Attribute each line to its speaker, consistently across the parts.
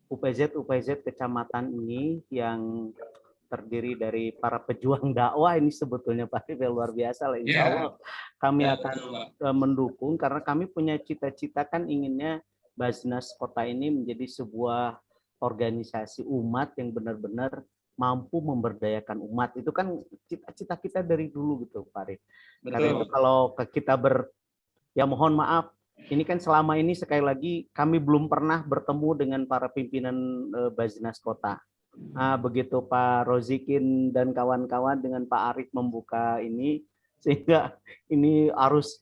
Speaker 1: UPZ kecamatan ini yang terdiri dari para pejuang dakwah ini sebetulnya Pak Arif luar biasa lah. Insya Allah kami akan mendukung karena kami punya cita-cita kan inginnya Basnas Kota ini menjadi sebuah organisasi umat yang benar-benar mampu memberdayakan umat. Itu kan cita-cita kita dari dulu gitu Pak Arif. Karena itu kalau kita ya mohon maaf, ini kan selama ini sekali lagi kami belum pernah bertemu dengan para pimpinan Basnas Kota. Nah, begitu Pak Rozikin dan kawan-kawan dengan Pak Arif membuka ini, sehingga ini harus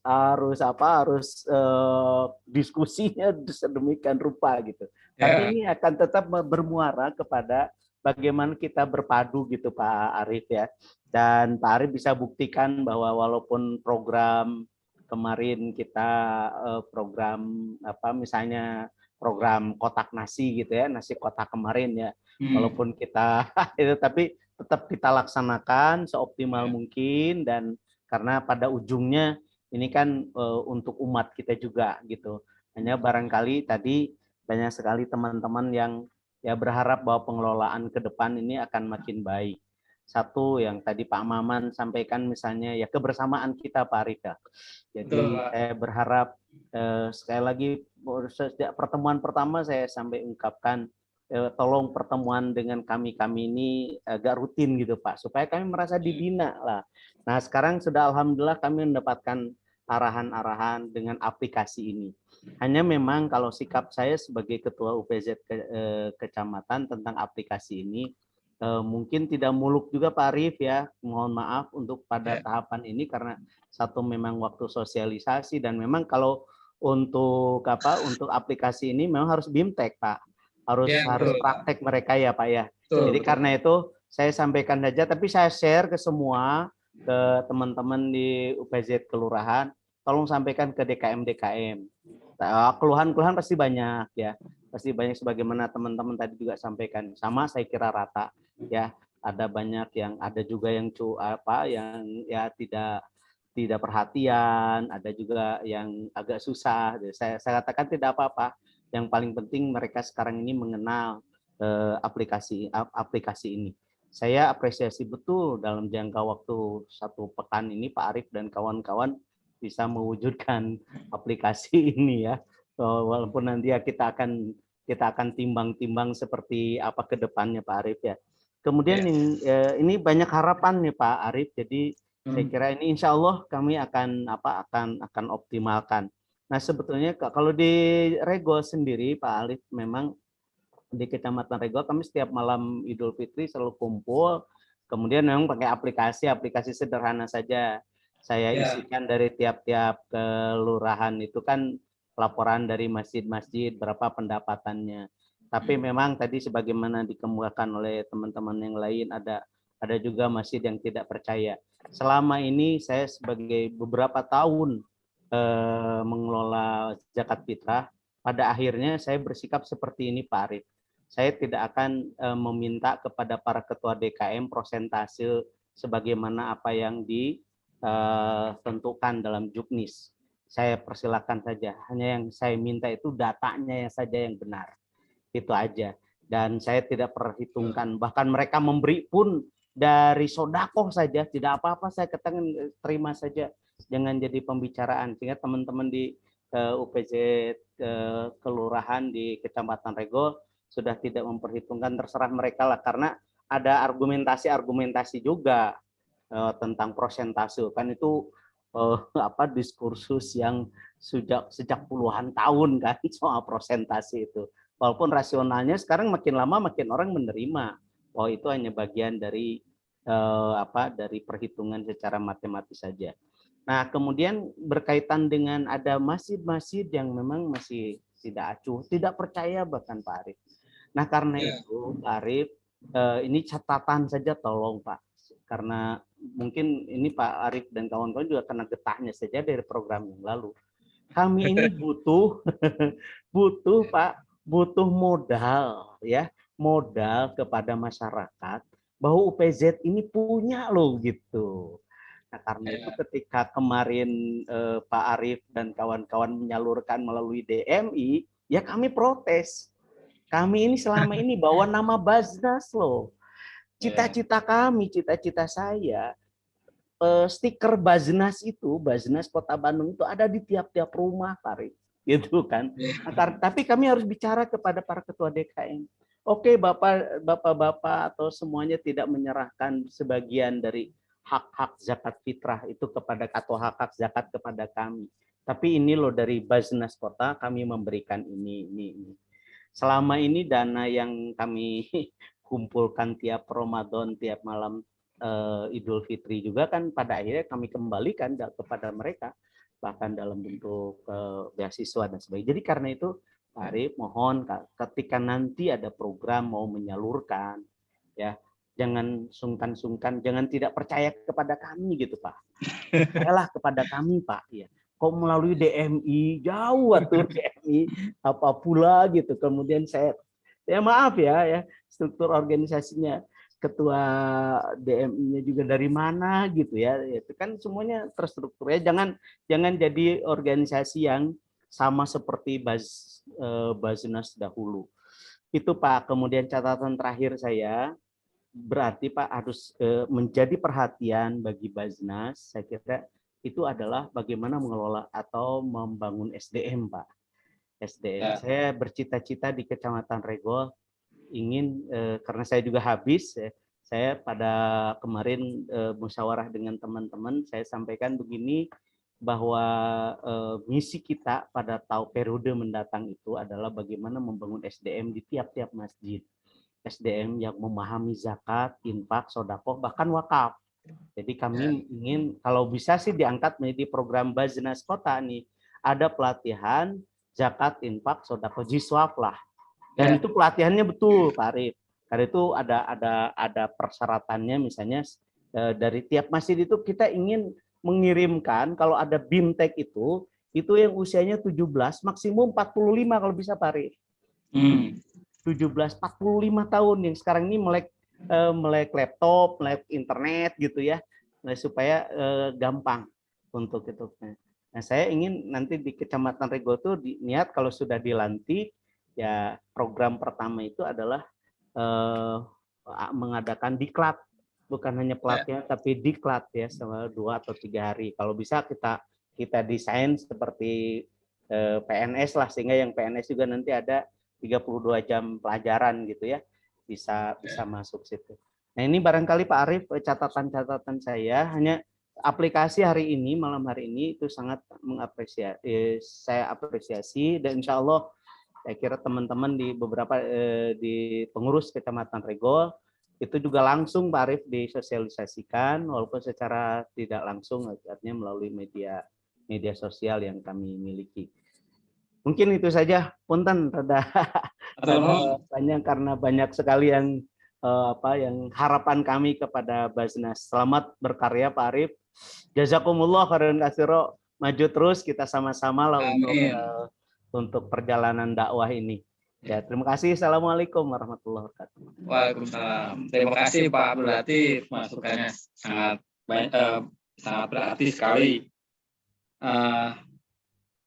Speaker 1: diskusinya sedemikian rupa gitu. Tapi ini akan tetap bermuara kepada bagaimana kita berpadu gitu Pak Arif ya. Dan Pak Arif bisa buktikan bahwa walaupun program kemarin kita program misalnya program kotak nasi gitu ya, nasi kotak kemarin ya. Walaupun kita itu tapi tetap kita laksanakan seoptimal mungkin dan karena pada ujungnya ini kan untuk umat kita juga gitu. Hanya barangkali tadi banyak sekali teman-teman yang ya berharap bahwa pengelolaan ke depan ini akan makin baik. Satu yang tadi Pak Maman sampaikan misalnya ya kebersamaan kita Pak Rika. Jadi saya berharap sekali lagi sejak pertemuan pertama saya sampai ungkapkan tolong pertemuan dengan kami ini agak rutin gitu Pak, supaya kami merasa dibina lah. Nah sekarang sudah alhamdulillah kami mendapatkan arahan-arahan dengan aplikasi ini. Hanya memang kalau sikap saya sebagai ketua UPZ kecamatan tentang aplikasi ini mungkin tidak muluk juga Pak Arif ya, mohon maaf untuk pada tahapan ini karena satu memang waktu sosialisasi dan memang kalau untuk aplikasi ini memang harus BIMTEK Pak. Harus praktek mereka ya Pak ya. Jadi karena itu saya sampaikan saja, tapi saya share ke semua ke teman-teman di UPZ kelurahan, tolong sampaikan ke DKM. Keluhan-keluhan pasti banyak ya, pasti banyak sebagaimana teman-teman tadi juga sampaikan. Sama saya kira rata ya. Ada banyak yang ada juga yang yang ya tidak perhatian, ada juga yang agak susah. Jadi saya katakan tidak apa-apa. Yang paling penting mereka sekarang ini mengenal aplikasi ini. Saya apresiasi betul dalam jangka waktu 1 pekan ini Pak Arif dan kawan-kawan bisa mewujudkan aplikasi ini ya. Walaupun nanti ya kita akan timbang-timbang seperti apa ke depannya Pak Arif ya. Kemudian ini banyak harapan nih Pak Arif. Jadi saya kira ini insya Allah kami akan optimalkan. Nah sebetulnya kalau di Regol sendiri Pak Alif memang di Kecamatan Regol kami setiap malam Idul Fitri selalu kumpul. Kemudian memang pakai aplikasi sederhana saja. Saya isikan dari tiap-tiap kelurahan itu kan laporan dari masjid-masjid berapa pendapatannya. Tapi memang tadi sebagaimana dikemukakan oleh teman-teman yang lain ada juga masjid yang tidak percaya. Selama ini saya sebagai beberapa tahun mengelola zakat fitrah, pada akhirnya saya bersikap seperti ini Pak Arif. Saya tidak akan meminta kepada para ketua DKM prosentase sebagaimana apa yang ditentukan dalam Juknis. Saya persilakan saja. Hanya yang saya minta itu datanya saja yang benar. Itu aja. Dan saya tidak perhitungkan. Bahkan mereka memberi pun dari sodakoh saja, tidak apa-apa saya katakan terima saja, jangan jadi pembicaraan sehingga teman-teman di UPZ kelurahan di Kecamatan Regol sudah tidak memperhitungkan, terserah mereka lah karena ada argumentasi juga tentang prosentase kan itu diskursus yang sejak puluhan tahun kan soal prosentase itu. Walaupun rasionalnya sekarang makin lama makin orang menerima bahwa itu hanya bagian dari dari perhitungan secara matematis saja. Nah, kemudian berkaitan dengan ada masjid-masjid yang memang masih tidak acuh, tidak percaya bahkan Pak Arif. Nah, karena itu Pak Arif, ini catatan saja tolong Pak, karena mungkin ini Pak Arif dan kawan-kawan juga kena getahnya saja dari program yang lalu. Kami ini butuh butuh modal ya, modal kepada masyarakat bahwa UPZ ini punya loh gitu. Nah, karena itu ketika kemarin Pak Arif dan kawan-kawan menyalurkan melalui DMI, ya kami protes. Kami ini selama ini bawa nama Basnas loh. Cita-cita kami, cita-cita saya, stiker Basnas itu, Basnas Kota Bandung itu ada di tiap-tiap rumah, Pak, gitu kan. Tapi kami harus bicara kepada para ketua DKM. Oke, bapak-bapak atau semuanya tidak menyerahkan sebagian dari hak-hak zakat fitrah itu kepada atau hak-hak zakat kepada kami. Tapi ini loh dari Basnas Kota kami memberikan ini. Selama ini dana yang kami kumpulkan tiap Ramadan, tiap malam Idul Fitri juga kan pada akhirnya kami kembalikan kepada mereka, bahkan dalam bentuk beasiswa dan sebagainya. Jadi karena itu Pak Arif, mohon ketika nanti ada program mau menyalurkan, ya jangan sungkan-sungkan, jangan tidak percaya kepada kami gitu Pak. Percayalah kepada kami Pak. Ya. Kok melalui DMI jauh atau DMI apa pula gitu. Kemudian saya maaf ya struktur organisasinya ketua DMI-nya juga dari mana gitu ya. Itu kan semuanya terstruktur ya. Jangan jadi organisasi yang sama seperti Basnas dahulu. Itu Pak. Kemudian catatan terakhir saya, berarti Pak harus menjadi perhatian bagi Basnas. Saya kira itu adalah bagaimana mengelola atau membangun SDM Pak. SDM. Saya bercita-cita di Kecamatan Regol ingin karena saya juga habis. Saya pada kemarin musyawarah dengan teman-teman, saya sampaikan begini, bahwa misi kita pada periode mendatang itu adalah bagaimana membangun SDM di tiap-tiap masjid. SDM yang memahami zakat, infak, sodakoh, bahkan wakaf. Jadi kami ingin kalau bisa sih diangkat menjadi program Basnas Kota nih. Ada pelatihan zakat, infak, sodakoh, jiswaf lah. Dan itu pelatihannya betul Pak Arif. Karena itu ada persyaratannya, misalnya dari tiap masjid itu kita ingin mengirimkan kalau ada BIMTEK itu yang usianya 17 maksimum 45 kalau bisa Pak Arif. 17 45 tahun yang sekarang ini melek laptop, melek internet gitu ya. Supaya gampang untuk itu. Nah, saya ingin nanti di Kecamatan Regol itu niat kalau sudah dilantik ya program pertama itu adalah mengadakan diklat, bukan hanya pelatihan tapi diklat ya selama 2 atau 3 hari. Kalau bisa kita desain seperti PNS lah, sehingga yang PNS juga nanti ada 32 jam pelajaran gitu ya, bisa masuk situ. Nah ini barangkali Pak Arif catatan-catatan saya, hanya aplikasi hari ini, malam hari ini itu sangat saya apresiasi, dan insya Allah saya kira teman-teman di beberapa di pengurus Kecamatan Regol itu juga langsung Pak Arif disosialisasikan walaupun secara tidak langsung, artinya melalui media sosial yang kami miliki. Mungkin itu saja, punten rada banyak karena banyak sekali yang yang harapan kami kepada Basnas. Selamat berkarya Pak Arif. Jazakumullah khairan katsira. Maju terus kita sama-sama lah untuk perjalanan dakwah ini. Ya, terima kasih. Assalamualaikum warahmatullahi wabarakatuh.
Speaker 2: Waalaikumsalam. Terima kasih Pak Abdul Latif, masukannya sangat berarti sekali.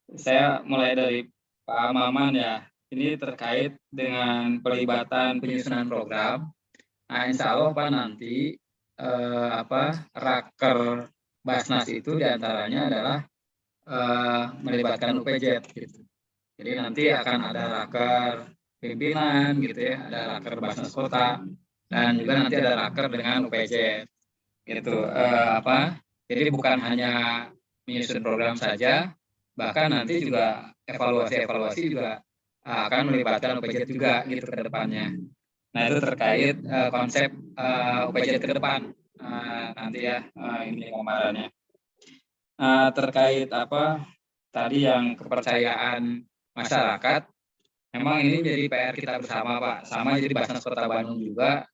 Speaker 2: Saya mulai dari Pak Maman ya. Ini terkait dengan pelibatan penyusunan program. Nah, insya Allah Pak nanti raker Basnas itu diantaranya adalah melibatkan UPJ gitu. Jadi nanti akan ada raker pimpinan gitu ya, ada raker Basnas Kota, dan juga nanti ada raker dengan UPJ gitu. Jadi bukan hanya menyusun program saja, bahkan nanti juga evaluasi juga akan melibatkan UPJ juga gitu ke depannya. Nah itu terkait konsep UPJ ke depan nanti ya ini gambarannya. Terkait tadi yang kepercayaan masyarakat, memang ini jadi PR kita bersama Pak. Sama jadi Basnas Kota Bandung juga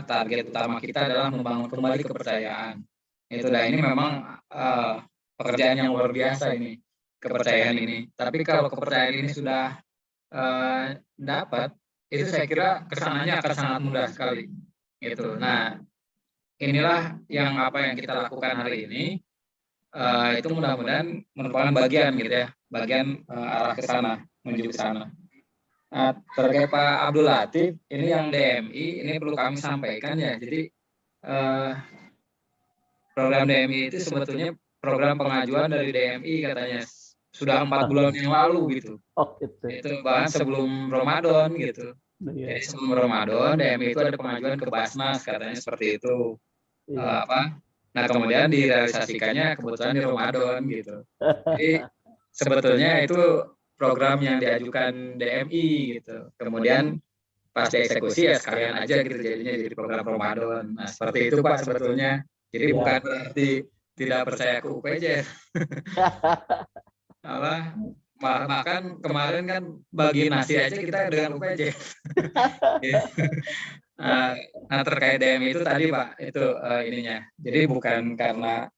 Speaker 2: target utama kita adalah membangun kembali kepercayaan. Itu dan ini memang pekerjaan yang luar biasa ini, kepercayaan ini. Tapi kalau kepercayaan ini sudah dapat, itu saya kira kesananya akan sangat mudah sekali. Gitu. Nah, inilah yang kita lakukan hari ini. Itu mudah-mudahan merupakan bagian gitu ya, bagian arah ke sana, menuju ke sana. Terkait Pak Abdul Latif, ini yang DMI, ini perlu kami sampaikan ya. Jadi program DMI itu sebetulnya program pengajuan dari DMI katanya sudah 4 bulan yang lalu gitu.
Speaker 1: Oh, gitu.
Speaker 2: Itu bahkan sebelum Ramadan gitu.
Speaker 1: Iya.
Speaker 2: Jadi sebelum Ramadan DMI itu ada pengajuan ke Basnas katanya seperti itu.
Speaker 1: Iya.
Speaker 2: Nah kemudian direalisasikannya kebetulan di Ramadan gitu. Jadi sebetulnya itu program yang diajukan DMI gitu. Kemudian pas dieksekusi ya sekalian aja gitu jadinya jadi program Ramadan. Nah seperti itu Pak sebetulnya. Jadi
Speaker 1: Ya.
Speaker 2: bukan berarti tidak percaya ke UPJ. Makan kemarin kan bagi nasi aja kita dengan UPJ. Nah terkait DMI itu tadi Pak itu ininya. Jadi bukan karena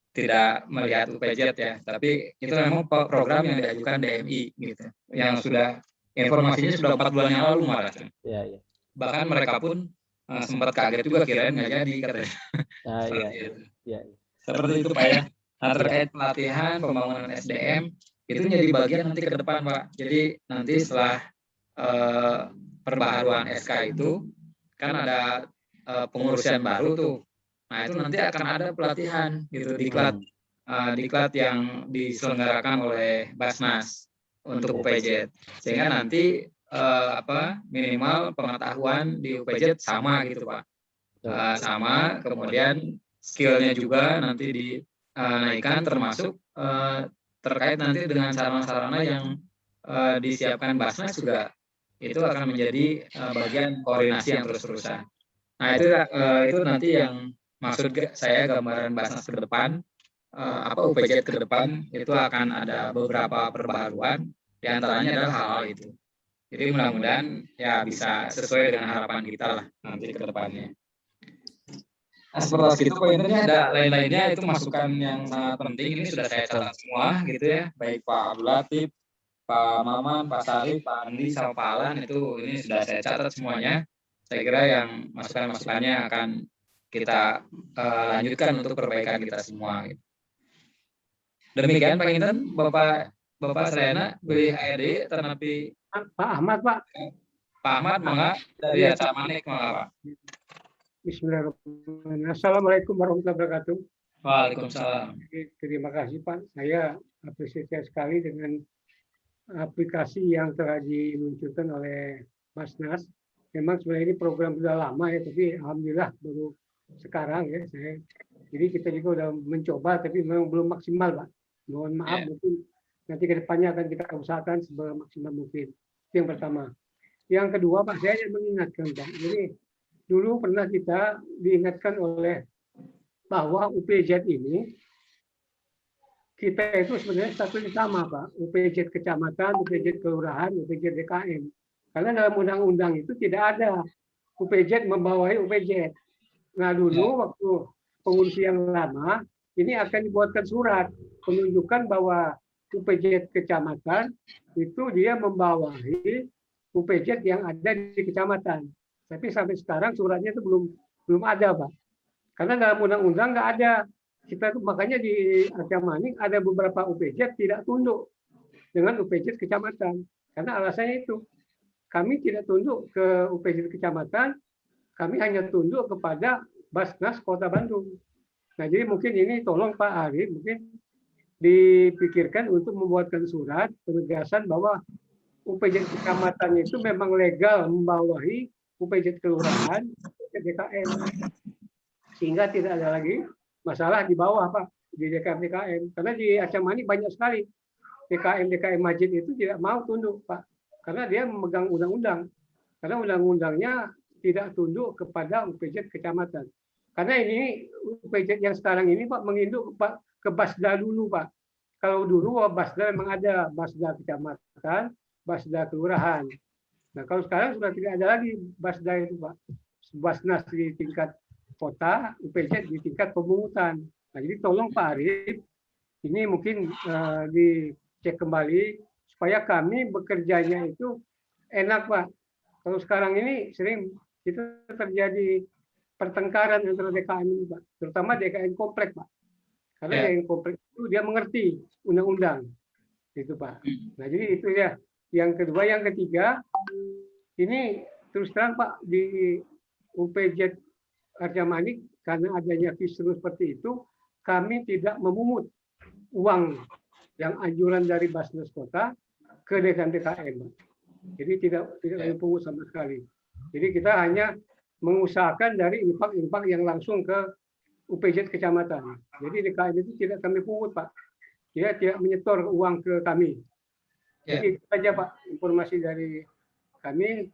Speaker 2: tidak melihat UPJ ya, tapi itu memang program yang diajukan DMI gitu, yang sudah informasinya sudah 4 bulan yang lalu malah.
Speaker 1: Ya, ya.
Speaker 2: Bahkan mereka pun sempat kaget juga kirain nggak jadi katanya. Seperti itu Pak ya. Nah terkait pelatihan pembangunan SDM itu jadi bagian nanti ke depan Pak. Jadi nanti setelah perbaharuan SK itu kan ada pengurusan baru tuh. Nah itu nanti akan ada pelatihan gitu diklat yang diselenggarakan oleh Basnas untuk UPJ, sehingga nanti minimal pengetahuan di UPJ sama gitu Pak, sama, kemudian skillnya juga nanti dinaikkan termasuk terkait nanti dengan sarana-sarana yang disiapkan Basnas juga itu akan menjadi bagian koordinasi yang terus-terusan. Nah itu nanti yang maksud saya gambaran Basnas ke depan, UPJ ke depan itu akan ada beberapa perbaharuan, diantaranya adalah hal-hal itu. Jadi mudah-mudahan ya bisa sesuai dengan harapan kita lah nanti ke depannya. Nah seperti itu poinnya ada lain-lainnya itu masukan yang sangat penting, ini sudah saya catat semua gitu ya, baik Pak Abdul Latif, Pak Maman, Pak Sarif, Pak Andi, sama Pak Alan itu ini sudah saya catat semuanya. Saya kira yang masukan-masukannya akan kita lanjutkan untuk perbaikan kita semua. Gitu. Demikian Pak Inten, Bapak Serena, beli HRD, tetapi
Speaker 3: Pak Ahmad Pak.
Speaker 2: Pak Ahmad, mangga dari Acap Manik, mangga Pak.
Speaker 3: Bismillahirrahmanirrahim. Assalamualaikum warahmatullahi wabarakatuh.
Speaker 2: Waalaikumsalam.
Speaker 3: Terima kasih Pak. Saya apresiasi sekali dengan aplikasi yang telah diluncurkan oleh Basnas. Memang sebenarnya ini program sudah lama ya, tapi alhamdulillah baru sekarang ya. Jadi kita juga sudah mencoba, tapi memang belum maksimal Pak. Mohon maaf, mungkin nanti ke depannya akan kita usahakan semaksimal mungkin. Itu yang pertama. Yang kedua Pak, saya mengingatkan Pak. Jadi dulu pernah kita diingatkan oleh bahwa UPJ ini kita itu sebenarnya statusnya sama Pak, UPJ kecamatan, UPJ kelurahan, UPJ DKM. Karena dalam undang-undang itu tidak ada UPJ membawahi UPJ. Nah dulu waktu pengurus yang lama ini akan dibuatkan surat menunjukkan bahwa UPJ kecamatan itu dia membawahi UPJ yang ada di kecamatan. Tapi sampai sekarang suratnya itu belum ada Pak. Karena dalam undang-undang nggak ada. Kita makanya di Acap Manik ada beberapa UPJ tidak tunduk dengan UPJ kecamatan. Karena alasannya itu kami tidak tunduk ke UPJ kecamatan, kami hanya tunduk kepada Basnas Kota Bandung. Nah jadi mungkin ini tolong Pak Arif mungkin dipikirkan untuk membuatkan surat penegasan bahwa UPJ kecamatannya itu memang legal membawahi UPJ kelurahan, DKM, sehingga tidak ada lagi masalah di bawah Pak di DKM. Karena di Acap Manik banyak sekali DKM Majid itu tidak mau tunduk Pak, karena dia memegang undang-undang. Karena undang-undangnya tidak tunduk kepada UPJ kecamatan. Karena ini UPJ yang sekarang ini Pak menginduk Pak ke Basda dulu Pak. Kalau dulu Basda memang ada Basda kecamatan, Basda kelurahan. Nah, kalau sekarang sudah tidak ada lagi Basda itu, Pak. Basnas di tingkat kota, UPJ di tingkat pemungutan. Nah, jadi tolong Pak Arif, ini mungkin dicek kembali supaya kami bekerjanya itu enak, Pak. Kalau sekarang ini sering itu terjadi pertengkaran antara DKM ini, Pak. Terutama DKM komplek, Pak. Karena DKM komplek itu dia mengerti undang-undang. Itu, Pak. Nah, jadi itu ya. Yang kedua, yang ketiga, ini terus terang Pak, di UPJ Arja Manik, karena adanya kisruh seperti itu, kami tidak memungut uang yang anjuran dari Basnas Kota ke DKM. Jadi tidak kami pungut sama sekali. Jadi kita hanya mengusahakan dari infak-infak yang langsung ke UPJ kecamatan. Jadi DKM itu tidak kami pungut Pak. Dia tidak menyetor uang ke kami. Jadi itu saja Pak informasi dari kami.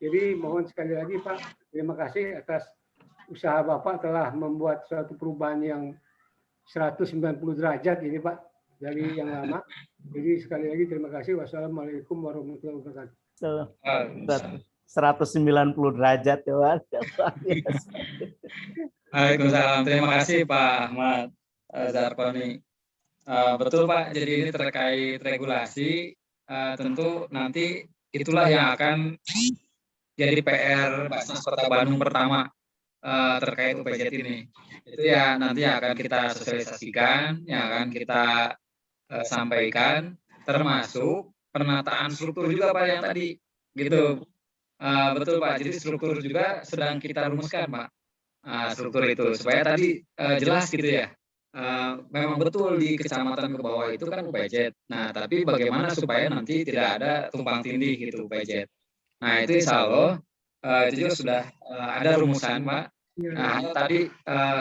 Speaker 3: Jadi mohon sekali lagi Pak, terima kasih atas usaha Bapak telah membuat suatu perubahan yang 190 derajat ini Pak dari yang lama. Jadi sekali lagi terima kasih. Wassalamualaikum warahmatullahi wabarakatuh.
Speaker 1: 190 derajat ya Pak.
Speaker 2: Waalaikumsalam. Terima kasih Pak Ahmad Zarkoni. Betul Pak, jadi ini terkait regulasi, tentu nanti itulah yang akan jadi PR Basnas Kota Bandung pertama terkait UPJ ini. Itu ya nanti akan kita sosialisasikan, yang akan kita sampaikan, termasuk penataan struktur juga Pak yang tadi, gitu. Betul Pak, jadi struktur juga sedang kita rumuskan Pak, struktur itu supaya tadi jelas gitu ya. Memang betul di kecamatan ke bawah itu kan UPJ. Nah, tapi bagaimana supaya nanti tidak ada tumpang tindih gitu UPJ. Nah, itu insya Allah itu juga sudah ada rumusan Pak. Nah, tadi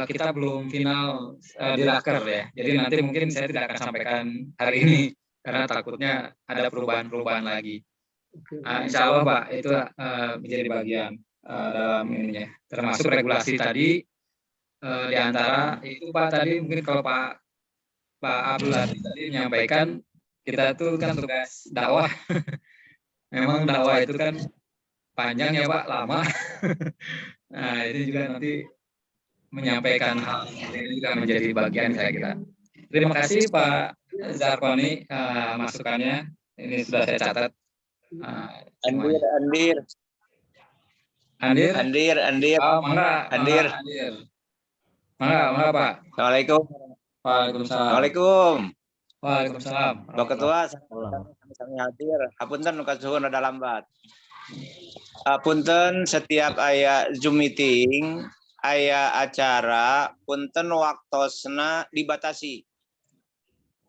Speaker 2: kita belum final di raker ya. Jadi nanti mungkin saya tidak akan sampaikan hari ini karena takutnya ada perubahan-perubahan lagi. Insya Allah Pak, itu menjadi bagian dalam ininya. Termasuk regulasi tadi. Di antara itu Pak tadi mungkin kalau Pak Abdul Latif tadi menyampaikan kita tuh kan tugas dakwah. Memang dakwah itu kan panjang ya Pak, lama. Nah ini juga nanti menyampaikan hal ini juga menjadi bagian saya kira. Terima kasih Pak Zarkoni masukannya. Ini sudah saya catat. Andir. Oh, Andir. Mangga Pak.
Speaker 4: Assalamualaikum.
Speaker 2: Waalaikumsalam. Waalaikumsalam.
Speaker 4: Pak Ketua, kami hadir. Apunten nuka suhun rada lambat. Punten setiap aya Zoom meeting, aya acara, punten waktosna dibatasi.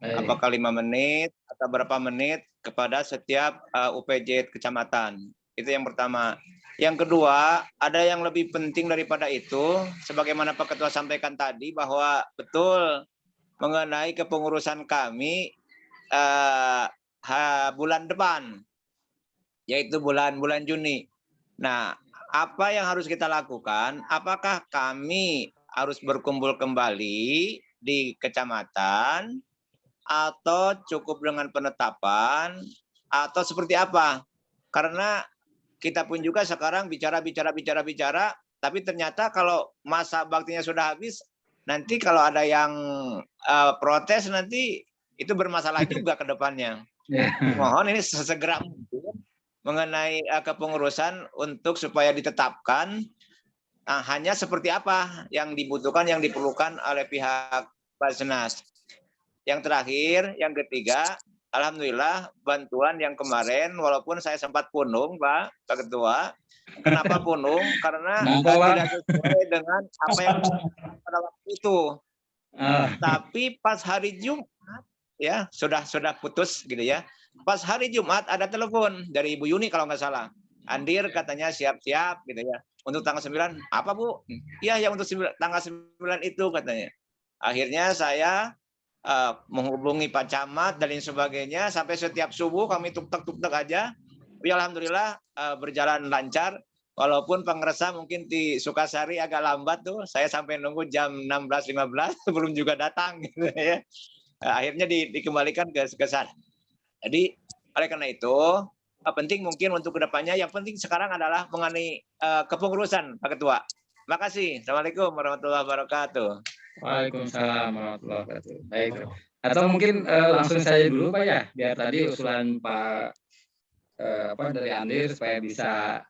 Speaker 4: Apakah 5 menit atau berapa menit kepada setiap UPJ kecamatan. Itu yang pertama. Yang kedua, ada yang lebih penting daripada itu, sebagaimana Pak Ketua sampaikan tadi, bahwa betul mengenai kepengurusan kami bulan depan, yaitu bulan Juni. Nah, apa yang harus kita lakukan? Apakah kami harus berkumpul kembali di kecamatan, atau cukup dengan penetapan, atau seperti apa? Karena kita pun juga sekarang bicara, tapi ternyata kalau masa baktinya sudah habis, nanti kalau ada yang protes nanti itu bermasalah juga ke depannya. Mohon ini sesegera mungkin mengenai kepengurusan untuk supaya ditetapkan hanya seperti apa yang dibutuhkan, yang diperlukan oleh pihak Basnas. Yang terakhir, yang ketiga, alhamdulillah bantuan yang kemarin, walaupun saya sempat punung Pak Ketua. Kenapa punung? Karena tidak sesuai dengan apa yang pada waktu itu. Tapi pas hari Jumat ya sudah putus gitu ya. Pas hari Jumat ada telepon dari Ibu Yuni kalau nggak salah. Andir katanya siap-siap gitu ya. Untuk tanggal 9, apa Bu? Iya ya untuk tanggal 9 itu katanya. Akhirnya saya menghubungi Pak Camat dan lain sebagainya, sampai setiap subuh kami tuk-tek aja. Ya, alhamdulillah berjalan lancar, walaupun pengresa mungkin di Sukasari agak lambat tuh, saya sampai nunggu jam 16.15 belum juga datang gitu ya. Akhirnya dikembalikan ke sana. Jadi oleh karena itu penting mungkin untuk kedepannya, yang penting sekarang adalah mengenai kepengurusan Pak Ketua. Terima kasih. Assalamualaikum warahmatullahi wabarakatuh.
Speaker 2: Waalaikumsalam warahmatullahi wabarakatuh. Baik. Atau mungkin langsung saja dulu Pak ya, biar tadi usulan Pak dari Andir supaya bisa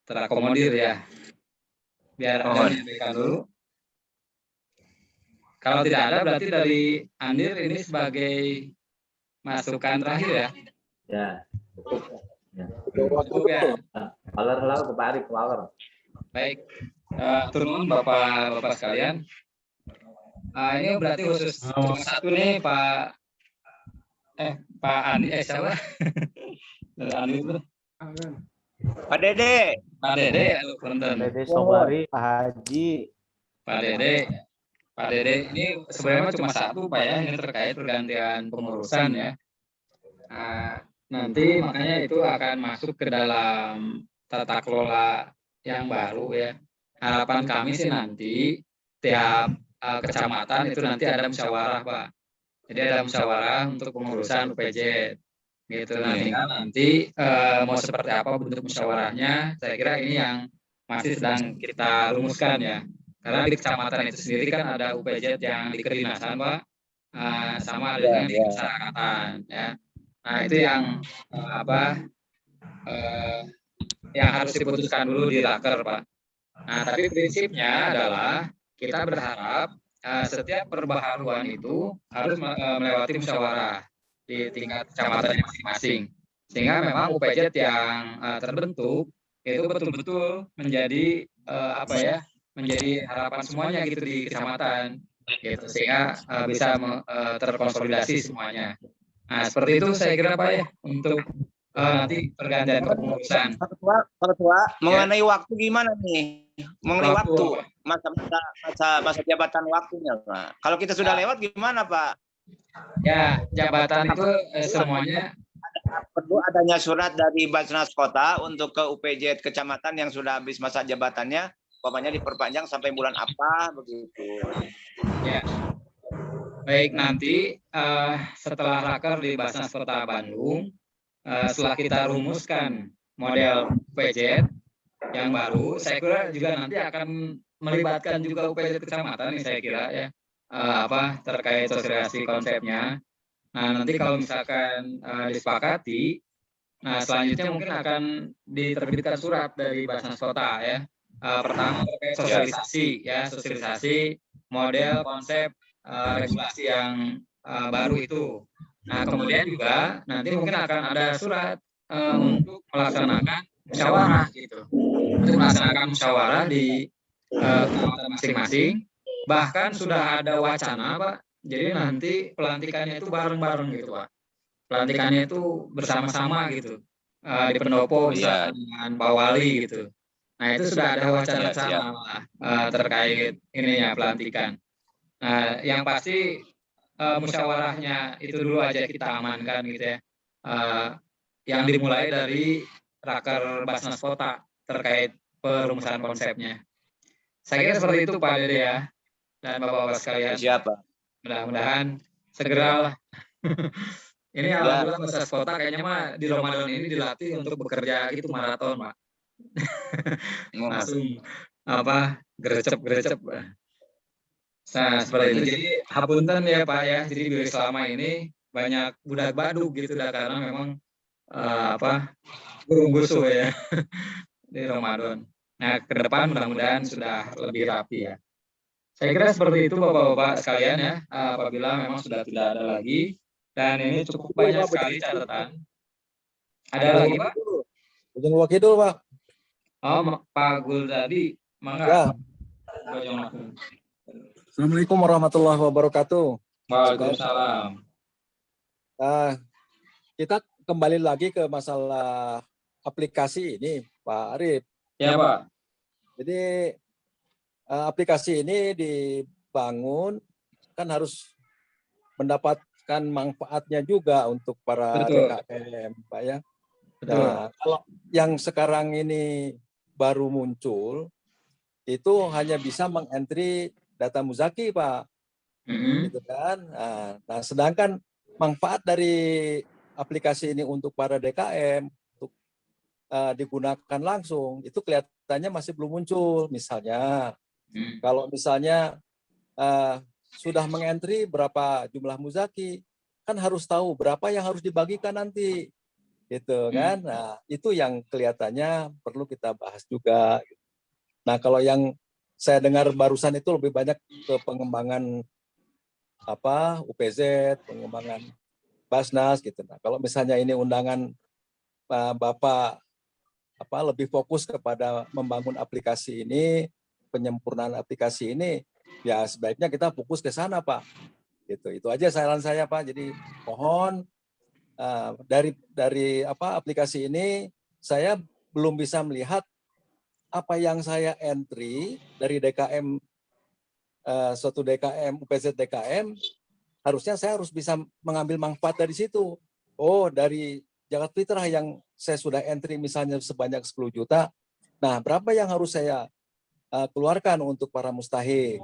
Speaker 2: terakomodir ya. Biar Anda menyampaikan dulu. Kalau tidak ada berarti dari Andir ini sebagai masukan terakhir ya.
Speaker 1: Ya.
Speaker 2: Cukup ya.
Speaker 5: Waler lalu ke Pak Arif, Waler.
Speaker 2: Baik, turun Bapak sekalian. Ini berarti khusus cuma satu nih Pak Andi, siapa? Andi itu.
Speaker 4: Pak Dede.
Speaker 2: Pak Dede, halo, punten.
Speaker 1: Dede Sobari, Pak Haji.
Speaker 2: Pak Dede ini sebenarnya cuma satu Pak ya, ini terkait pergantian pengurusan ya. Nanti makanya itu akan masuk ke dalam tata kelola yang baru ya. Harapan kami sih nanti tiap kecamatan itu nanti ada musyawarah Pak. Jadi ada musyawarah untuk pengurusan UPJ gitu. Nanti mau seperti apa bentuk musyawarahnya, saya kira ini yang masih sedang kita rumuskan ya. Karena di kecamatan itu sendiri kan ada UPJ yang di kedinasan Pak, sama dengan di kemasyarakatan ya. Nah itu yang yang harus diputuskan dulu di Raker Pak. Nah tapi prinsipnya adalah kita berharap setiap perbaharuan itu harus melewati musyawarah di tingkat kecamatan masing-masing, sehingga memang UPJ yang terbentuk itu betul-betul menjadi menjadi harapan semuanya gitu di kecamatan gitu, sehingga bisa terkonsolidasi semuanya. Nah seperti itu saya kira Pak ya untuk nanti pergantian kepengurusan.
Speaker 4: Pak Ketua, mengenai waktu gimana nih? Mengenai waktu masa jabatan waktunya Pak. Kalau kita sudah lewat gimana Pak?
Speaker 2: Ya, jabatan itu semuanya
Speaker 4: perlu adanya surat dari Basnas Kota untuk ke UPJ kecamatan yang sudah habis masa jabatannya, umpamanya diperpanjang sampai bulan apa begitu.
Speaker 2: Ya. Baik, nanti setelah Raker di Basnas Kota Bandung, setelah kita rumuskan model UPJ yang baru, saya kira juga nanti akan melibatkan juga UPJ kecamatan nih saya kira ya. Terkait sosialisasi konsepnya. Nah nanti kalau misalkan disepakati, nah selanjutnya mungkin akan diterbitkan surat dari Basnas Kota ya. Pertama terkait sosialisasi model konsep regulasi yang baru itu. Nah kemudian juga nanti mungkin akan ada surat untuk melaksanakan musyawarah gitu. Untuk melaksanakan musyawarah di kecamatan masing-masing. Bahkan sudah ada wacana Pak, jadi nanti pelantikannya itu bareng-bareng gitu Pak. Pelantikannya itu bersama-sama gitu, di pendopo bisa dengan Pak Wali gitu. Nah itu sudah ada wacana-wacana terkait ininya pelantikan. Nah yang pasti musyawarahnya itu dulu aja kita amankan gitu ya. Yang dimulai dari Raker Basnas Kota terkait perumusan konsepnya. Saya kira seperti itu Pak Dede ya. Dan Bapak-Bapak sekalian,
Speaker 4: Siapa?
Speaker 2: Mudah-mudahan segeralah. Ini alhamdulillah Basnas Kota kayaknya mah di Ramadan ini dilatih untuk bekerja itu maraton Pak. Langsung gercep. Nah seperti itu. Jadi hapunten ya Pak ya. Jadi selama ini banyak budak baduk gitu dah karena memang burung gusuh ya di Ramadan. Nah ke depan mudah-mudahan sudah lebih rapi ya. Saya kira seperti itu Bapak-Bapak sekalian ya, apabila memang sudah tidak ada lagi, dan ini cukup banyak sekali catatan. Ada lagi Pak?
Speaker 6: Ujung Wakidul Pak.
Speaker 2: Oh Pak Guldadi, mangga.
Speaker 6: Ya. Assalamualaikum warahmatullahi wabarakatuh.
Speaker 2: Waalaikumsalam.
Speaker 6: Kita kembali lagi ke masalah aplikasi ini Pak Arif.
Speaker 2: Ya Pak.
Speaker 6: Jadi aplikasi ini dibangun kan harus mendapatkan manfaatnya juga untuk para DKM, Pak ya. Nah, kalau yang sekarang ini baru muncul itu hanya bisa mengentry data Muzaki, Pak. Gitu kan. Nah, sedangkan manfaat dari aplikasi ini untuk para DKM untuk digunakan langsung itu kelihatannya masih belum muncul. Misalnya kalau misalnya sudah mengentry berapa jumlah Muzaki, kan harus tahu berapa yang harus dibagikan nanti, gitu kan? Nah itu yang kelihatannya perlu kita bahas juga. Nah kalau yang saya dengar barusan itu lebih banyak ke pengembangan UPZ, pengembangan Basnas gitu. Nah kalau misalnya ini undangan Bapak lebih fokus kepada membangun aplikasi ini, penyempurnaan aplikasi ini, ya sebaiknya kita fokus ke sana, Pak. Gitu. Itu aja saran saya, Pak. Jadi mohon dari aplikasi ini saya belum bisa melihat apa yang saya entry dari DKM suatu DKM UPZ DKM, harusnya saya harus bisa mengambil manfaat dari situ. Oh, dari Zakat Fitrah yang saya sudah entry misalnya sebanyak 10 juta. Nah, berapa yang harus saya keluarkan untuk para mustahik,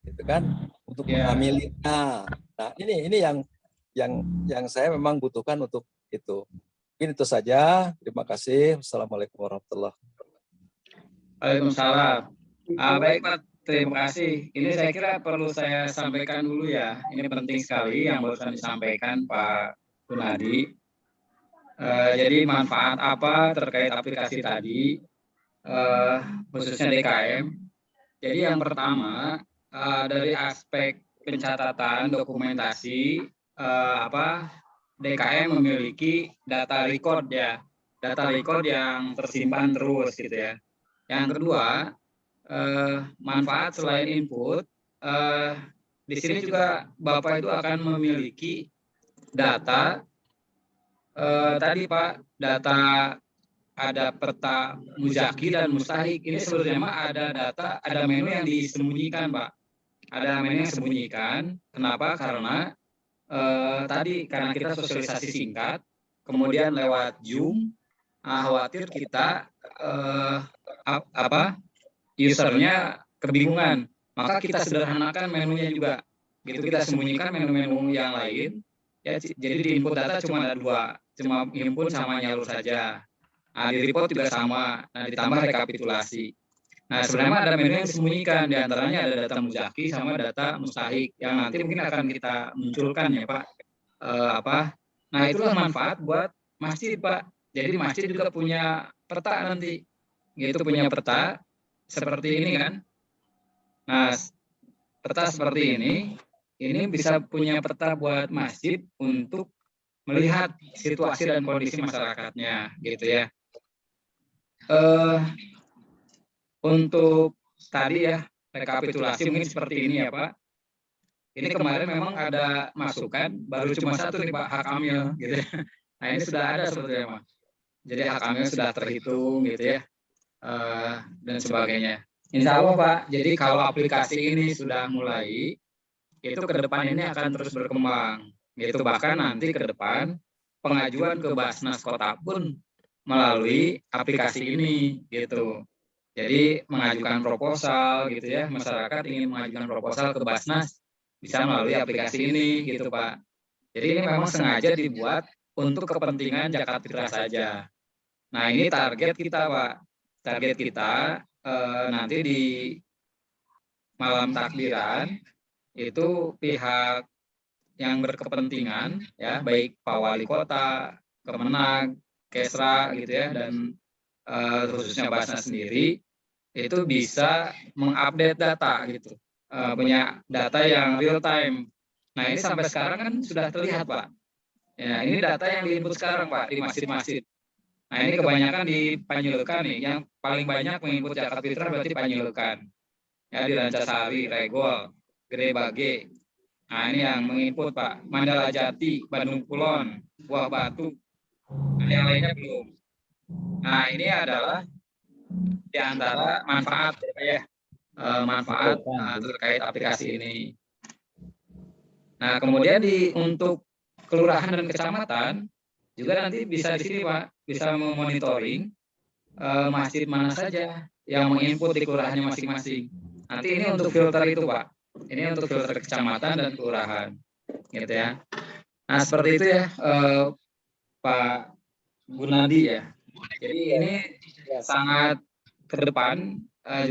Speaker 6: gitu kan? Untuk mengamilinya. Nah, ini yang saya memang butuhkan untuk itu. Mungkin itu saja. Terima kasih. Wassalamualaikum warahmatullahi wabarakatuh.
Speaker 2: Waalaikumsalam. Baik Pak, terima kasih. Ini saya kira perlu saya sampaikan dulu ya. Ini penting sekali yang barusan disampaikan Pak Gunadi. Jadi manfaat apa terkait aplikasi tadi, khususnya DKM. Jadi yang pertama dari aspek pencatatan dokumentasi, DKM memiliki data record ya, data record yang tersimpan terus gitu ya. Yang kedua, manfaat selain input, di sini juga Bapak itu akan memiliki data. Tadi Pak, data ada peta muzaki dan mustahik. Ini sebenarnya ada data, ada menu yang disembunyikan Pak. Ada menu yang disembunyikan. Kenapa? Karena tadi karena kita sosialisasi singkat, kemudian lewat Zoom, khawatir kita usernya kebingungan. Maka kita sederhanakan menunya juga. Gitu kita sembunyikan menu-menu yang lain. Ya, jadi di input data cuma ada 2, cuma input sama nyalur saja. Nah, di report juga sama. Nah, ditambah rekapitulasi. Nah, sebenarnya ada menu yang disembunyikan, di antaranya ada data muzaki sama data mustahik yang nanti mungkin akan kita munculkan ya Pak. Nah, itulah manfaat buat masjid Pak. Jadi masjid juga punya peta nanti. Gitu punya peta seperti ini kan. Nah, peta seperti ini bisa punya peta buat masjid untuk melihat situasi dan kondisi masyarakatnya, gitu ya. Untuk tadi ya rekapitulasi mungkin seperti ini ya Pak. Ini kemarin memang ada masukan, baru cuma 1 nih Pak, hak amil, gitu ya. Nah ini sudah ada sebetulnya Pak. Jadi hak amil sudah terhitung, gitu ya, dan sebagainya. Insya Allah Pak. Jadi kalau aplikasi ini sudah mulai, itu ke depan ini akan terus berkembang. Gitu, bahkan nanti ke depan pengajuan ke Basnas Kota pun melalui aplikasi ini gitu. Jadi mengajukan proposal gitu ya, masyarakat ingin mengajukan proposal ke Basnas bisa melalui aplikasi ini gitu Pak. Jadi ini memang sengaja dibuat untuk kepentingan Zakat Fitrah saja. Nah ini target kita Pak. Target kita nanti di malam takbiran itu pihak yang berkepentingan ya, baik Pak Wali Kota, Kemenag, Kesra gitu ya, dan khususnya Basnas sendiri itu bisa mengupdate data gitu, punya data yang real time. Nah ini sampai sekarang kan sudah terlihat Pak. Ya ini data yang diinput sekarang Pak di masjid-masjid. Nah ini kebanyakan di Panjulukan nih, yang paling banyak menginput Zakat Fitrah berarti Panjulukan. Ya di Rancasari, Regol, Gede Bage. Nah ini yang menginput Pak. Mandala Jati, Bandung Kulon, Buah Batu. Nah, yang lainnya belum. Nah ini adalah di antara manfaat ya, manfaat terkait aplikasi ini. Nah kemudian untuk kelurahan dan kecamatan juga nanti bisa di sini Pak, bisa memonitoring masjid mana saja yang menginput di kelurahannya masing-masing. Nanti ini untuk filter itu Pak. Ini untuk filter kecamatan dan kelurahan, gitu ya. Nah seperti itu ya Pak Gunadi ya. Jadi ini sangat ke depan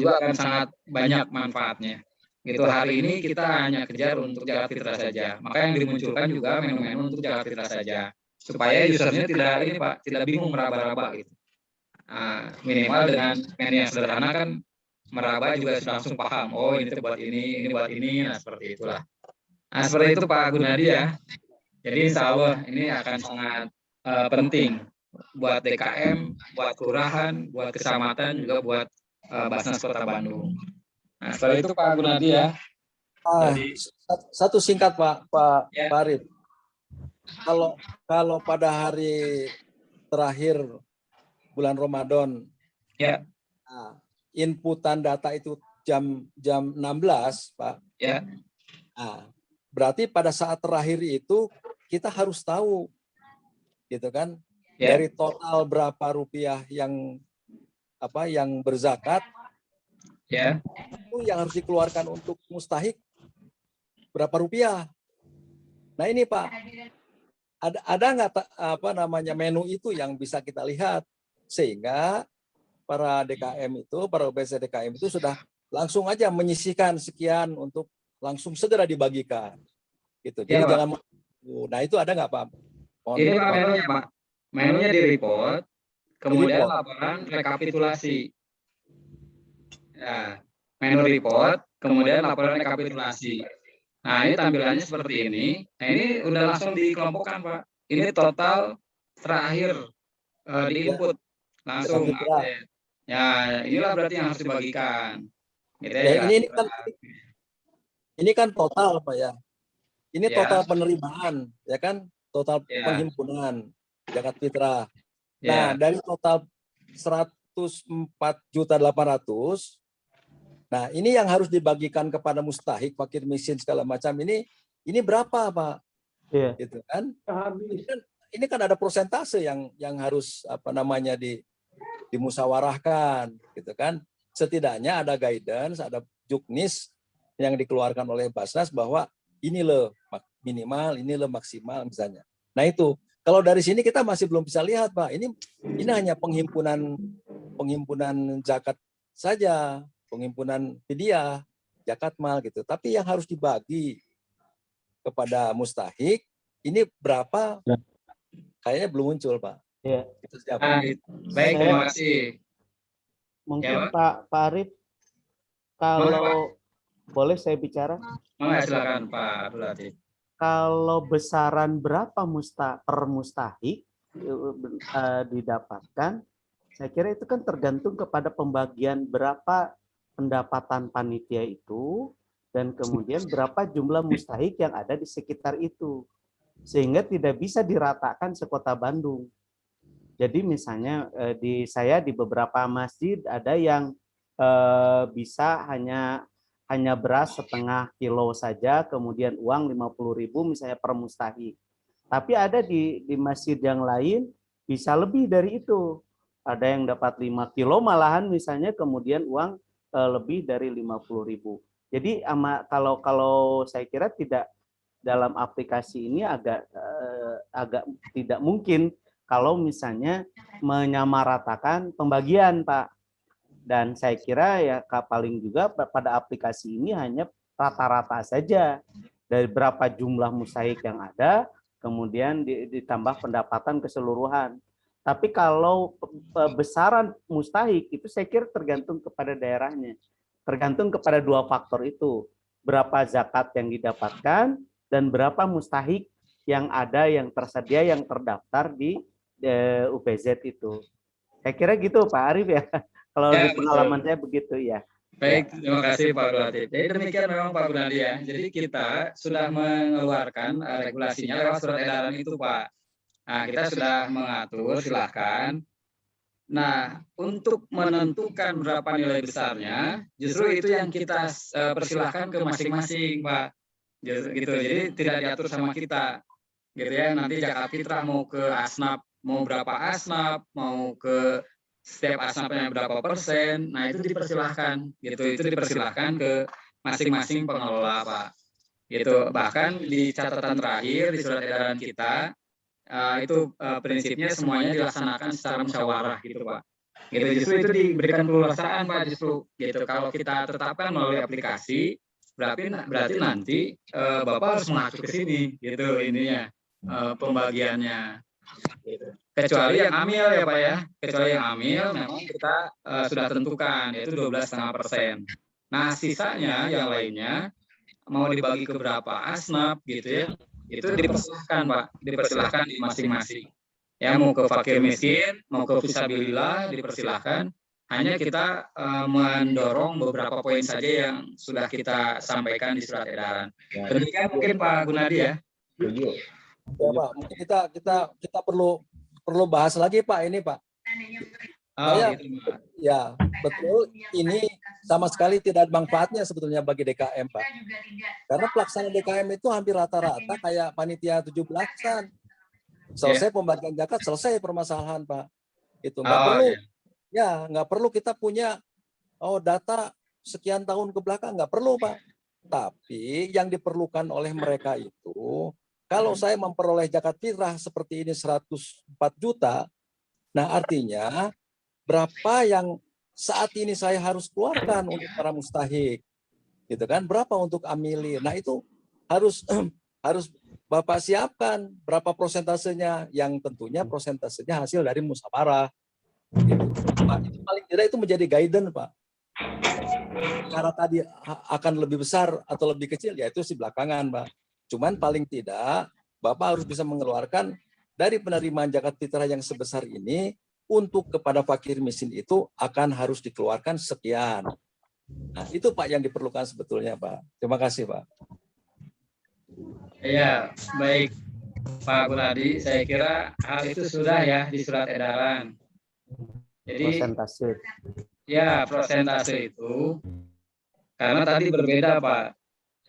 Speaker 2: juga akan sangat banyak manfaatnya. Gitu, hari ini kita hanya kejar untuk Zakat Fitrah saja. Maka yang dimunculkan juga menu-menu untuk Zakat Fitrah saja, supaya usernya tidak ini Pak, tidak bingung meraba-raba gitu. Minimal dengan menu yang sederhana kan meraba juga sudah langsung paham. Oh ini buat ini buat ini. Nah seperti itulah. Nah seperti itu Pak Gunadi ya. Jadi insya Allah ini akan sangat penting buat DKM, buat kelurahan, buat kecamatan, juga buat Basnas Kota Bandung. Nah, setelah itu Pak Gunadi ya. Jadi,
Speaker 6: satu singkat Pak
Speaker 2: Ya.
Speaker 6: Arif. Kalau pada hari terakhir bulan Ramadan,
Speaker 2: ya,
Speaker 6: inputan data itu jam 16, Pak.
Speaker 2: ya,
Speaker 6: Nah, berarti pada saat terakhir itu kita harus tahu, gitu kan,
Speaker 2: ya,
Speaker 6: dari total berapa rupiah yang berzakat,
Speaker 2: ya,
Speaker 6: itu yang harus dikeluarkan untuk mustahik berapa rupiah. Nah ini Pak, ada nggak menu itu yang bisa kita lihat sehingga para DKM itu, para OPC DKM itu sudah langsung aja menyisihkan sekian untuk langsung segera dibagikan, gitu. Jadi
Speaker 2: Ya, Pak.
Speaker 6: jangan, nah itu ada nggak Pak?
Speaker 2: Ini Pak menunya Pak, menunya di report, kemudian laporan rekapitulasi. Ya, menu report, kemudian laporan rekapitulasi. Nah, ini tampilannya seperti ini. Nah, ini udah langsung dikelompokkan, Pak. Ini total terakhir di input langsung update. Ya, inilah berarti yang harus dibagikan. Gitu ya.
Speaker 6: Ini kan total Pak ya. Ini
Speaker 2: Ya.
Speaker 6: total penerimaan, ya kan? Total penghimpunan zakat fitrah. Nah, dari total 104.800.000. Nah, ini yang harus dibagikan kepada mustahik, fakir miskin segala macam ini berapa, Pak?
Speaker 1: Iya.
Speaker 6: Gitu kan? Ini kan ada persentase yang harus dimusyawarahkan, gitu kan? Setidaknya ada guidance, ada juknis yang dikeluarkan oleh Basnas bahwa ini loh minimal, ini loh maksimal misalnya. Nah, itu kalau dari sini kita masih belum bisa lihat, Pak. Ini hanya penghimpunan zakat saja, penghimpunan fidyah, zakat mal gitu. Tapi yang harus dibagi kepada mustahik ini berapa? Kayaknya belum muncul, Pak.
Speaker 1: Ya.
Speaker 2: Baik, terima kasih.
Speaker 1: Mungkin Pak Arif, kalau boleh saya bicara?
Speaker 2: Silakan Pak Latif.
Speaker 1: Kalau besaran berapa per mustahik didapatkan, saya kira itu kan tergantung kepada pembagian berapa pendapatan panitia itu dan kemudian berapa jumlah mustahik yang ada di sekitar itu, sehingga tidak bisa diratakan sekota Bandung. Jadi misalnya saya di beberapa masjid ada yang bisa hanya beras setengah kilo saja, kemudian uang 50.000 misalnya per mustahik. Tapi ada di masjid yang lain bisa lebih dari itu. Ada yang dapat 5 kilo malahan misalnya, kemudian uang lebih dari 50.000. Jadi kalau saya kira tidak, dalam aplikasi ini agak tidak mungkin kalau misalnya menyamaratakan pembagian, Pak. Dan saya kira ya paling juga pada aplikasi ini hanya rata-rata saja dari berapa jumlah mustahik yang ada, kemudian ditambah pendapatan keseluruhan. Tapi kalau besaran mustahik itu saya kira tergantung kepada daerahnya, tergantung kepada dua faktor itu, berapa zakat yang didapatkan dan berapa mustahik yang ada, yang tersedia, yang terdaftar di UPZ itu. Saya kira gitu Pak Arif ya. Kalau di pengalaman saya begitu ya.
Speaker 2: Baik, terima kasih Pak Latif. Jadi demikian memang Pak Gunadi ya. Jadi kita sudah mengeluarkan regulasinya lewat surat edaran itu Pak. Nah, kita sudah mengatur, silahkan. Nah, untuk menentukan berapa nilai besarnya, justru itu yang kita persilahkan ke masing-masing Pak. Gitu. Jadi tidak diatur sama kita. Gitu ya. Nanti zakat fitrah mau ke asnaf, mau berapa asnaf, mau ke setiap asnafnya berapa persen, nah itu dipersilahkan, gitu. Itu dipersilahkan ke masing-masing pengelola, Pak. Gitu. Bahkan di catatan terakhir di surat edaran kita, itu prinsipnya semuanya dilaksanakan secara musyawarah, gitu, Pak. Gitu. Justru itu diberikan keleluasaan, Pak. Justru, gitu. Kalau kita tetapkan melalui aplikasi, berarti nanti Bapak harus mengacu ke sini, gitu ininya pembagiannya. Gitu. Kecuali yang amil ya Pak ya, kecuali yang amil memang kita sudah tentukan yaitu 12,5%. Nah sisanya yang lainnya mau dibagi ke berapa asnaf gitu ya, itu dipersilahkan Pak, dipersilahkan di masing-masing. Ya, mau ke fakir miskin, mau ke fisabilillah dipersilahkan. Hanya kita mendorong beberapa poin saja yang sudah kita sampaikan di surat edaran. Demikian mungkin Pak Gunadi ya.
Speaker 5: Setuju.
Speaker 6: Ya Pak, mungkin kita perlu bahas lagi Pak ini Pak. Saya
Speaker 2: Gitu, Pak.
Speaker 6: ya betul ini sama sekali tidak ada manfaatnya sebetulnya bagi DKM Pak. Karena pelaksanaan DKM itu hampir rata-rata kayak panitia 17-an. Selesai pembagian zakat, selesai permasalahan Pak. Itu nggak perlu. Ya, nggak perlu kita punya data sekian tahun ke belakang, nggak perlu Pak. Tapi yang diperlukan oleh mereka itu, kalau saya memperoleh zakat fitrah seperti ini 104 juta, nah artinya berapa yang saat ini saya harus keluarkan untuk para mustahik, gitu kan? Berapa untuk amili? Nah itu harus Bapak siapkan berapa prosentasenya, yang tentunya prosentasenya hasil dari musyawarah. Gitu. Pak, itu paling tidak itu menjadi guidance Pak. Cara tadi akan lebih besar atau lebih kecil, ya itu sih belakangan Pak. Cuman paling tidak Bapak harus bisa mengeluarkan dari penerimaan zakat fitrah yang sebesar ini untuk kepada fakir miskin itu akan harus dikeluarkan sekian. Nah itu Pak yang diperlukan sebetulnya Pak. Terima kasih Pak.
Speaker 2: Iya, baik Pak Gunadi. Saya kira hal itu sudah ya di surat edaran. Jadi
Speaker 1: Persentase.
Speaker 2: ya prosentase itu karena tadi berbeda Pak.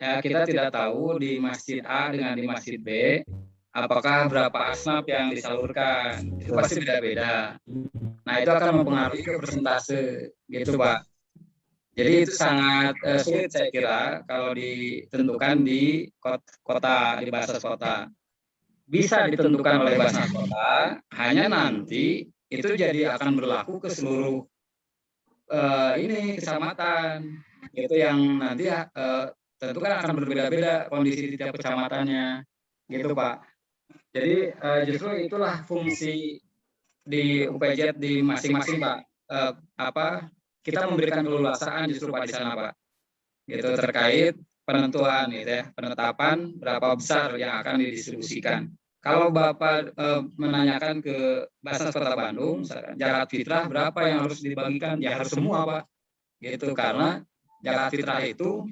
Speaker 2: Ya, kita tidak tahu di Masjid A dengan di Masjid B apakah berapa asnaf yang disalurkan. Itu pasti beda-beda. Nah, itu akan mempengaruhi ke persentase gitu Pak. Jadi itu sangat sulit saya kira kalau ditentukan di kota, di Basnas kota. Bisa ditentukan oleh Basnas kota, hanya nanti itu jadi akan berlaku ke seluruh kecamatan. Itu yang nanti tentu kan akan berbeda-beda kondisi di tiap kecamatannya. Gitu Pak. Jadi justru itulah fungsi di UPJ di masing-masing Pak. Kita memberikan keleluasaan justru Pak di sana Pak. Gitu terkait penentuan gitu ya, penetapan berapa besar yang akan didistribusikan. Kalau Bapak menanyakan ke Basnas Kota Bandung, zakat fitrah berapa yang harus dibagikan? Ya harus semua Pak. Gitu karena zakat fitrah itu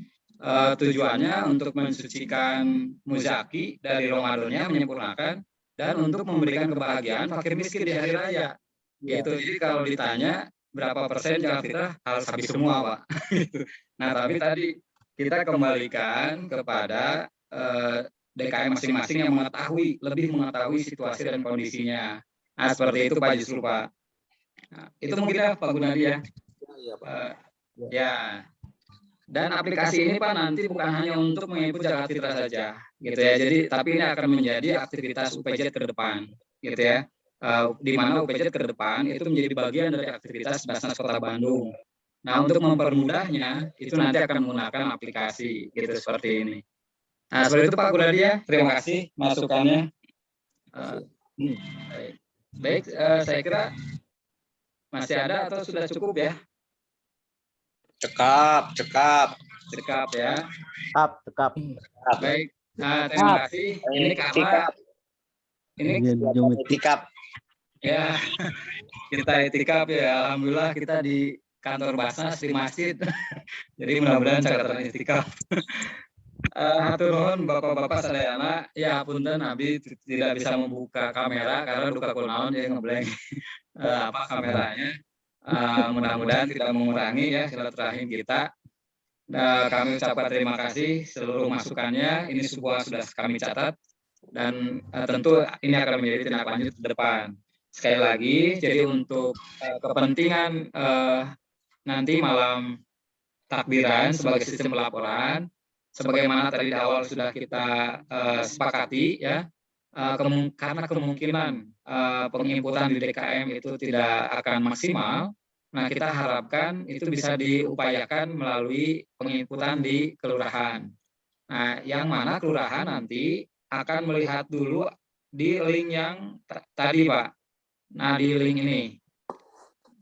Speaker 2: tujuannya untuk mensucikan muzaki dari Ramadannya, menyempurnakan, dan untuk memberikan kebahagiaan fakir miskin di hari raya. Gitu. Jadi kalau ditanya berapa persen zakat fitrah harus habis semua Pak. Nah tapi tadi kita kembalikan kepada DKM masing-masing yang lebih mengetahui situasi dan kondisinya. Nah seperti itu Pak justru Pak. Nah, itu mungkin ya Pak Gunadi ya. Ya. Dan aplikasi ini Pak nanti bukan hanya untuk menginput zakat fitrah saja, gitu ya. Jadi tapi ini akan menjadi aktivitas UPJ ke depan, gitu ya. Di mana UPJ ke depan itu menjadi bagian dari aktivitas Basnas Kota Bandung. Nah, untuk mempermudahnya itu nanti akan menggunakan aplikasi gitu seperti ini. Nah, seperti itu Pak Gunadi ya. Terima kasih masukannya. Baik, saya kira masih ada atau sudah cukup ya?
Speaker 4: Cekap
Speaker 2: ya.
Speaker 1: Cekap.
Speaker 2: Baik, terima kasih. Ini karena
Speaker 4: Itikaf.
Speaker 2: Ya, kita itikaf ya. Alhamdulillah kita di kantor Basnas di masjid. Jadi mudah-mudahan catatan itikaf. Hatur nuhun Bapak-bapak sadayana. Ya punten Nabi tidak bisa membuka kamera karena duka kunaon dia ngeblank kameranya. Mudah-mudahan tidak mengurangi ya silaturahim kita. Kami ucapkan terima kasih seluruh masukannya. Ini sudah kami catat dan tentu ini akan menjadi tindak lanjut ke depan. Sekali lagi, jadi untuk kepentingan nanti malam takbiran sebagai sistem pelaporan, sebagaimana tadi di awal sudah kita sepakati ya, karena kemungkinan penginputan di DKM itu tidak akan maksimal. Nah, kita harapkan itu bisa diupayakan melalui penginputan di kelurahan. Nah, yang mana kelurahan nanti akan melihat dulu di link yang tadi Pak. Nah, di link ini.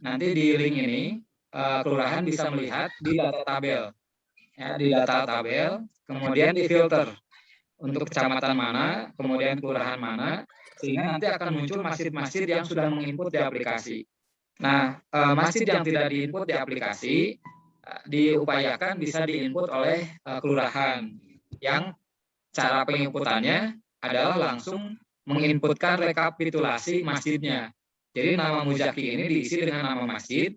Speaker 2: Nanti di link ini, kelurahan bisa melihat di data tabel. Ya, di data tabel, kemudian di filter. untuk kecamatan mana, kemudian kelurahan mana, sehingga nanti akan muncul masjid-masjid yang sudah menginput di aplikasi. Nah, masjid yang tidak diinput di aplikasi diupayakan bisa diinput oleh kelurahan yang cara penginputannya adalah langsung menginputkan rekapitulasi masjidnya. Jadi nama Muzaki ini diisi dengan nama masjid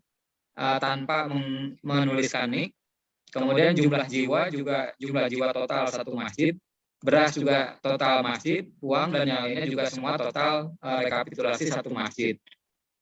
Speaker 2: tanpa menuliskan nik. Kemudian jumlah jiwa total satu masjid, beras juga total masjid, uang dan yang lainnya juga semua total rekapitulasi satu masjid.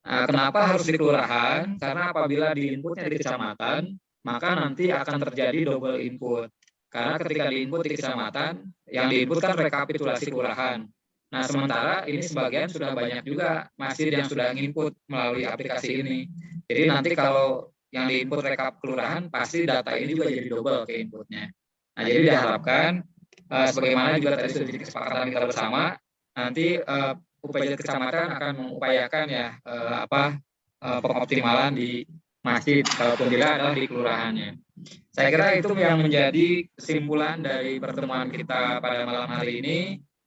Speaker 2: Nah, kenapa harus di kelurahan? Karena apabila diinputnya di kecamatan, maka nanti akan terjadi double input. Karena ketika diinput di kecamatan, yang diinput kan rekapitulasi kelurahan. Nah, sementara ini sebagian sudah banyak juga masjid yang sudah input melalui aplikasi ini. Jadi nanti kalau yang diinput rekap kelurahan, pasti data ini juga jadi double ke inputnya. Nah, jadi diharapkan, sebagaimana juga tadi sudah jadi kesepakatan kita bersama, nanti UPJ kecamatan akan mengupayakan ya pengoptimalan di masjid, kalaupun tidak adalah di kelurahannya. Saya kira itu yang menjadi kesimpulan dari pertemuan kita pada malam hari ini.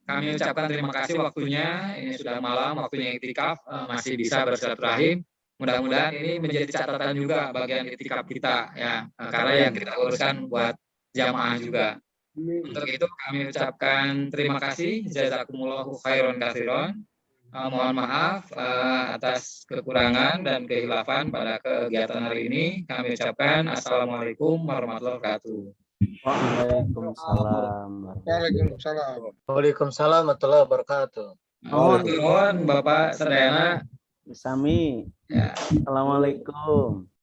Speaker 2: Kami ucapkan terima kasih waktunya. Ini sudah malam, waktunya iktikaf, masih bisa bersilaturahim. Mudah-mudahan ini menjadi catatan juga bagian iktikaf kita ya, karena yang kita uruskan buat jamaah juga. Untuk itu kami ucapkan terima kasih, jazakumullahu khairon katsiron. Mohon maaf atas kekurangan dan kehilafan pada kegiatan hari ini. Kami ucapkan assalamualaikum warahmatullahi wabarakatuh.
Speaker 1: Waalaikumsalam.
Speaker 7: Waalaikumsalam.
Speaker 8: Waalaikumsalam warahmatullahi wabarakatuh.
Speaker 2: Mohon Bapak Sadayana.
Speaker 1: Sami.
Speaker 2: Ya.
Speaker 1: Assalamualaikum.